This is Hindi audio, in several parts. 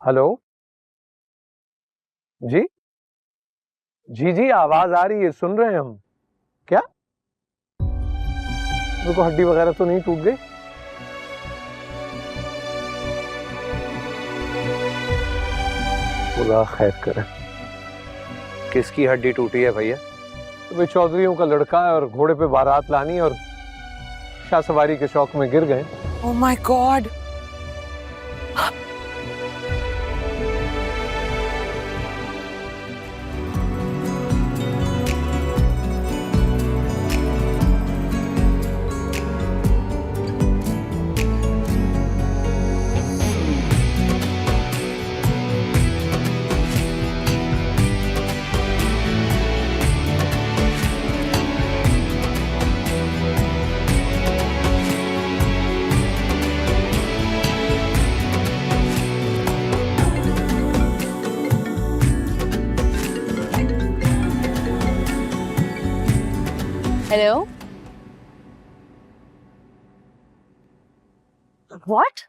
हेलो। जी जी जी, आवाज आ रही है, सुन रहे हैं हम। क्या मेरे को हड्डी वगैरह तो नहीं टूट गई? खुदा खैर करे। किसकी हड्डी टूटी है भैया? तो भाई चौधरियों का लड़का है और घोड़े पे बारात लानी और शाह सवारी के शौक में गिर गए। Oh my God. Hello. What?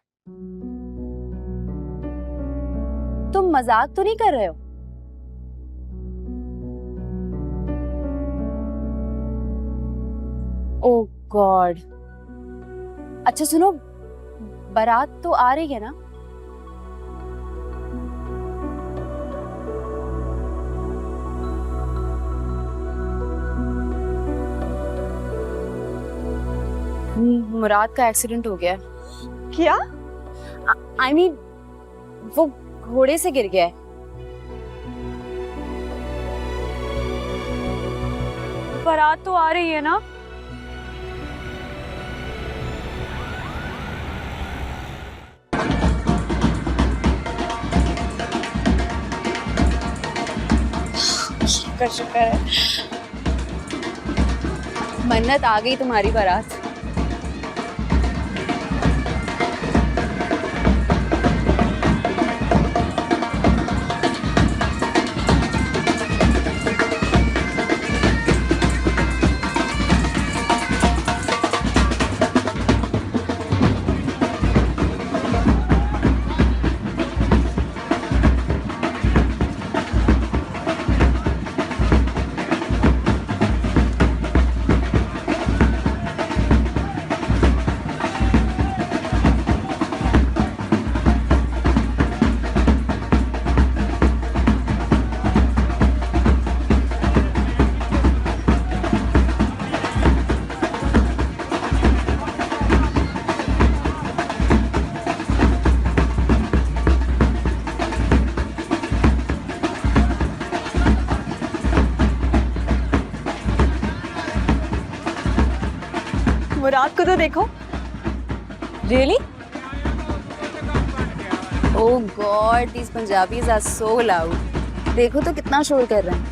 तुम मजाक तो नहीं कर रहे हो? ओह गॉड। अच्छा सुनो, बारात तो आ रही है ना? मुराद का एक्सीडेंट हो गया। क्या? आई मीन वो घोड़े से गिर गया है। बारात तो आ रही है ना? शुक्र है। मन्नत आ गई तुम्हारी बारात। मुराद को तो देखो। Really? Oh god, these Punjabis are so loud. देखो तो कितना शोर कर रहे हैं।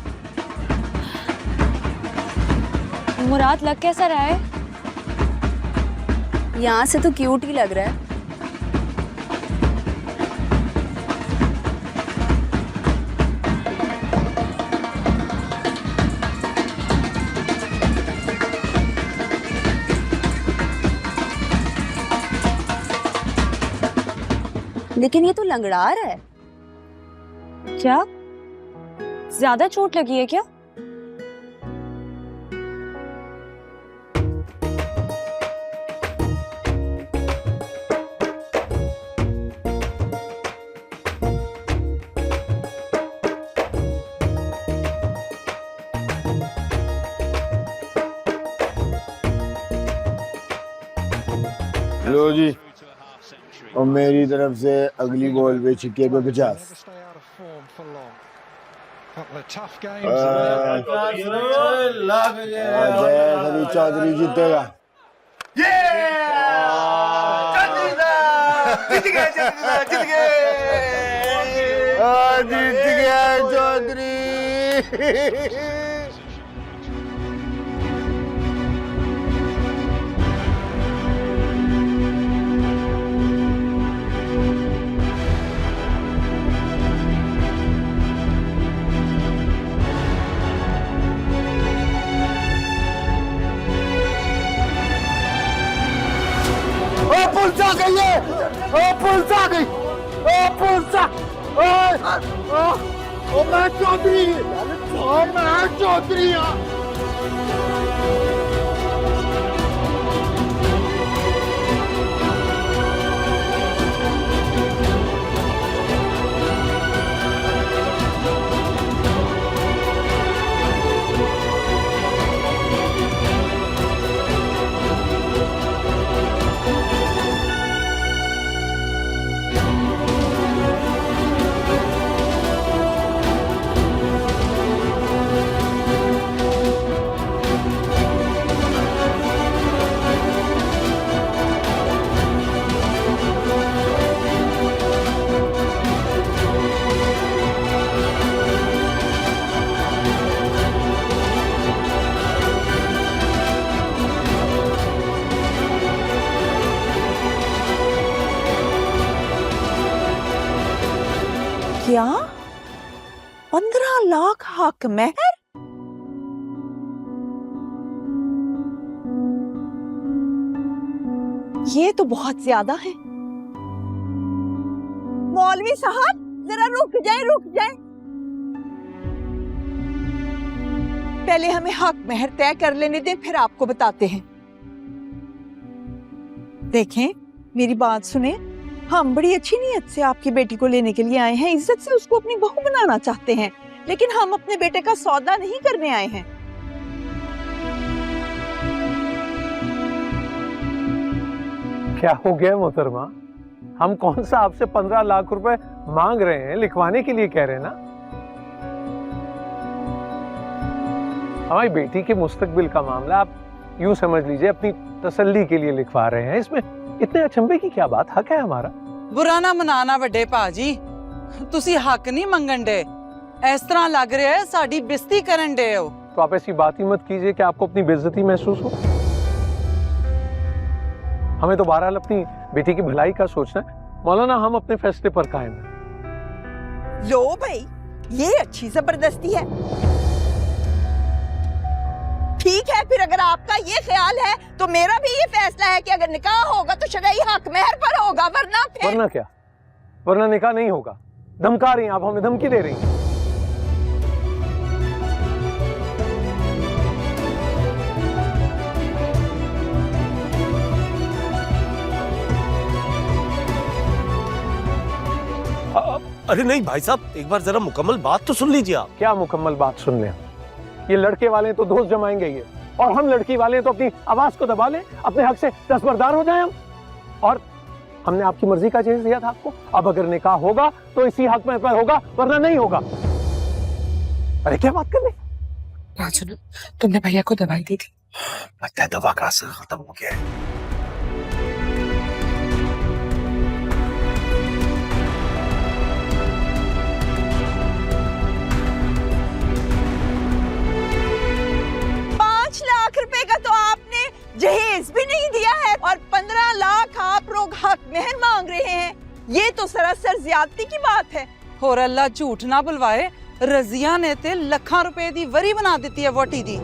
मुराद लग कैसा रहा है? यहाँ से तो क्यूट ही लग रहा है। लेकिन ये तो लंगड़ा रहा है। क्या ज्यादा चोट लगी है क्या? हेलो जी, और मेरी तरफ से अगली बॉल पे छिक्के पे 50। अभी चौधरी जीतेगा। जीत गया चौधरी। पुलिस आ गई है! पुलिस आ गई! ओ मैं चौधरी, मैं चौधरी। क्या 15 लाख हक मेहर? ये तो बहुत ज्यादा है। मौलवी साहब जरा रुक जाए। पहले हमें हक मेहर तय कर लेने दें, फिर आपको बताते हैं। देखें, मेरी बात सुने, हम बड़ी अच्छी नीयत से आपकी बेटी को लेने के लिए आए हैं, इज्जत से उसको अपनी बहू बनाना चाहते हैं, लेकिन हम अपने बेटे का सौदा नहीं करने आए हैं। क्या हो गया मोहतरमा? हम कौन सा आपसे 15 लाख रुपए मांग रहे हैं, लिखवाने के लिए कह रहे हैं ना। हमारी बेटी के मुस्तकबिल का मामला आप यूं समझ लीजिए अपनी तसल्ली के लिए लिखवा रहे हैं। इसमें इतने अचंभे की क्या बात? हक है हमारा। बुरा ना मनाना ਵੱਡੇ ਭਾਜੀ, ਤੁਸੀਂ हक नहीं मंगन दे। इस तरह लग रहा है साडी बेइज्जती करन दे हो। तो आप ऐसी बात ही मत कीजिए कि आपको अपनी बेइज्जती महसूस हो। हमें तो बहरहाल अपनी बेटी की भलाई का सोचना है। मौलाना, हम अपने फैसले पर कायम हैं। लो भाई, ये अच्छी जबरदस्ती है। ठीक है, फिर अगर आपका ये ख्याल है तो मेरा भी ये फैसला है कि अगर निकाह होगा तो शरई हक मेहर पर होगा, वरना क्या? वरना निकाह नहीं होगा। धमका रही हैं आप, हमें धमकी दे रही हैं। अरे नहीं भाई साहब, एक बार जरा मुकम्मल बात तो सुन लीजिए आप। क्या मुकम्मल बात सुन लें? ये लड़के वाले तो दोस्त जमाएंगे ये, और हम लड़की वाले तो अपनी आवाज को दबा लें, अपने हक से दस्तबरदार हो जाएं हम। और हमने आपकी मर्जी का चेंज दिया था आपको। अब अगर निकाह होगा तो इसी हक में पर होगा, वरना नहीं होगा। अरे क्या बात कर रहे? सुनो, तुमने भैया को दवाई दी थी? लगता है दवा का असर खत्म हो गया है। का तो आपने जहेज भी नहीं दिया है और 15 लाख आप लोग हक मेहर मांग रहे हैं। ये तो सरासर ज्यादती की बात है। होर अल्लाह झूठ ना बुलवाए, रजिया ने ते लाखां रुपए दी वरी बना दी है वोटी दी।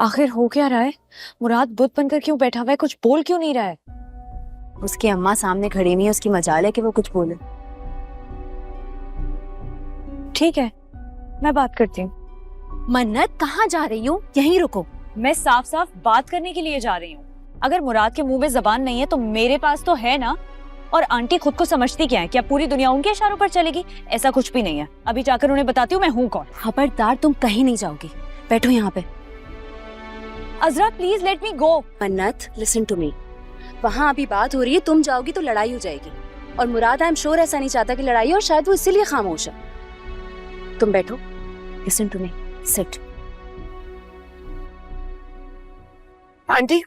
आखिर हो क्या रहा है? मुराद बुत बनकर क्यों बैठा हुआ है? कुछ बोल क्यों नहीं रहा है? उसकी अम्मा सामने खड़ी नहीं है, उसकी मजाल है कि वो कुछ बोले। ठीक है, मैं बात करती हूँ। मन्नत, कहाँ जा रही हूँ? यहीं रुको। मैं साफ साफ बात करने के लिए जा रही हूँ। अगर मुराद के मुंह में जबान नहीं है तो मेरे पास तो है ना। और आंटी खुद को समझती क्या है? क्या पूरी दुनिया उनके इशारों पर चलेगी? ऐसा कुछ भी नहीं है। अभी जाकर उन्हें बताती हूँ मैं हूँ कौन। खबरदार, तुम कहीं नहीं जाओगी। बैठो यहाँ पे। अजरा प्लीज लेट मी गो। मन्नत, लिसन टू मी। वहाँ अभी बात हो रही है, तुम जाओगी तो लड़ाई हो जाएगी। और मुराद आई एम श्योर ऐसा नहीं चाहता कि लड़ाई हो, और शायद वो इसीलिए खामोश है। तुम बैठो। Listen to me, sit. Aunty,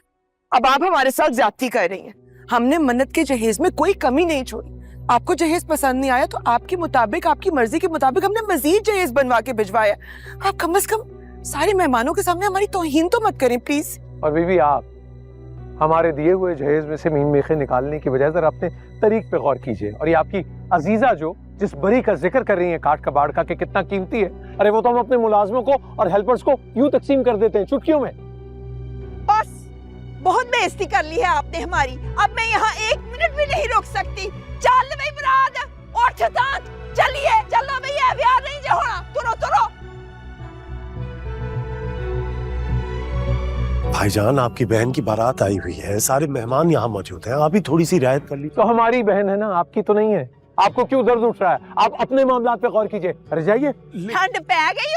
अब आप हमारे साथ ज्यादती कर रही हैं। हमने मन्नत के जहेज में कोई कमी नहीं छोड़ी। आपको जहेज पसंद नहीं आया तो आपके मुताबिक, आपकी मर्जी के मुताबिक हमने मजीद जहेज बनवा के भिजवाया। आप कम से कम सारे मेहमानों के सामने हमारी तौहीन तो मत करें प्लीज। और बीवी, आप हमारे दिए हुए जहेज में से मीन मेखे निकालने की बजाय जरा अपने तरीक पे गौर कीजिए। और ये आपकी अजीजा जो जिस बरी का जिक्र कर रही है काट का बाढ़ का कि कितना कीमती है, अरे वो तो हम अपने मुलाजमों को और हेल्पर्स को यूं तकसीम कर देते हैं चुटकियों में। बस बहुत बेइज्जती कर ली है आपने हमारी। अब मैं यहाँ 1 मिनट भी नहीं रुक सकती। चल भाई मुराद, उठ तांत, चलिए चलो भैया, प्यार नहीं जो होना, तुरो तुरो। भाईजान, आपकी बहन की बारात आई हुई है, सारे मेहमान यहाँ मौजूद हैं, आप ही थोड़ी सी रियायत कर लीजिए। तो हमारी बहन है ना, आपकी तो नहीं है। आपको क्यों दर्द उठ रहा है? आप अपने मामलात पे गौर कीजिए। अरे जाइए। ठंड पै गई